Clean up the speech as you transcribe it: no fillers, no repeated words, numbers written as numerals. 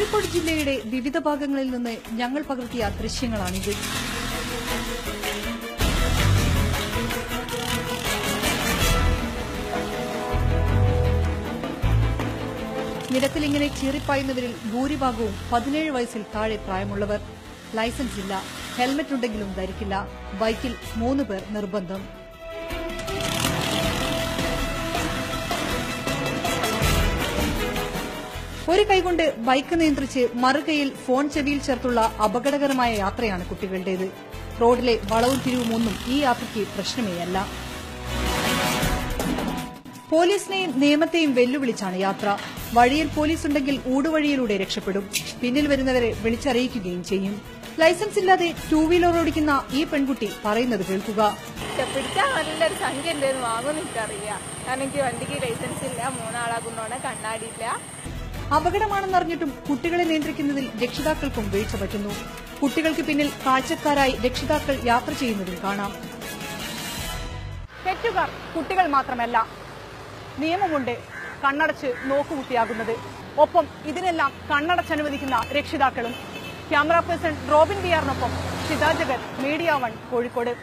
കോഴിക്കോട് ജില്ലയുടെ വിവിധ ഭാഗങ്ങളിൽ നിന്ന് ഞങ്ങൾ പകർത്തിയ ദൃശ്യങ്ങളാണിത്. നിരത്തിലിങ്ങനെ ചീറിപ്പായുന്നവരിൽ ഭൂരിഭാഗവും 17 വയസ്സിൽ താഴെ പ്രായമുള്ളവർ. ലൈസൻസ് ഇല്ല, ഹെൽമറ്റ് ഉണ്ടെങ്കിലും ധരിക്കില്ല. ബൈക്കിൽ 3 പേർ നിർബന്ധം. ഒരു കൈകൊണ്ട് ബൈക്ക് നിയന്ത്രിച്ച് മറുകൈയിൽ ഫോൺ ചെവിയിൽ ചേർത്തുള്ള അപകടകരമായ യാത്രയാണ് കുട്ടികളുടേത്. റോഡിലെ വളവും തിരിവുമൊന്നും ഈ യാത്രയ്ക്ക് പ്രശ്നമേയല്ല. പോലീസിനെയും നിയമത്തെയും വെല്ലുവിളിച്ചാണ് യാത്ര. വഴിയിൽ പോലീസുണ്ടെങ്കിൽ ഊടുവഴിയിലൂടെ രക്ഷപ്പെടും. പിന്നിൽ വരുന്നവരെ വിളിച്ചറിയിക്കുകയും ചെയ്യും. ലൈസൻസ് ഇല്ലാതെ 2 വീലർ ഓടിക്കുന്ന ഈ പെൺകുട്ടി പറയുന്നത് കേൾക്കുക. പിടിച്ചാൽ നല്ലൊരു സംഖ്യ ഉണ്ടെന്ന് വാങ്ങുമെന്ന് എനിക്കറിയാം. കാരണം എനിക്ക് വണ്ടിക്ക് ലൈസൻസ് ഇല്ല, 3 ആളാകുന്നോടെ കണ്ണാടിയില്ല. അപകടമാണെന്നറിഞ്ഞിട്ടും കുട്ടികളെ നിയന്ത്രിക്കുന്നതിൽ രക്ഷിതാക്കൾക്കും വീഴ്ച പറ്റുന്നു. കുട്ടികൾക്ക് പിന്നിൽ കാഴ്ചക്കാരായി രക്ഷിതാക്കൾ യാത്ര ചെയ്യുന്നതും കാണാം. തെറ്റുകാർ കുട്ടികൾ മാത്രമല്ല, നിയമമുണ്ട് കണ്ണടച്ച് നോക്കുകുത്തിയാകുന്നത്. ഒപ്പം ഇതിനെല്ലാം കണ്ണടച്ചനുവദിക്കുന്ന രക്ഷിതാക്കളും. ക്യാമറ പേഴ്സൺ റോബിൻ ബിയാറിനൊപ്പം ഷിത ജഗത്, മീഡിയ 1 കോഴിക്കോട്.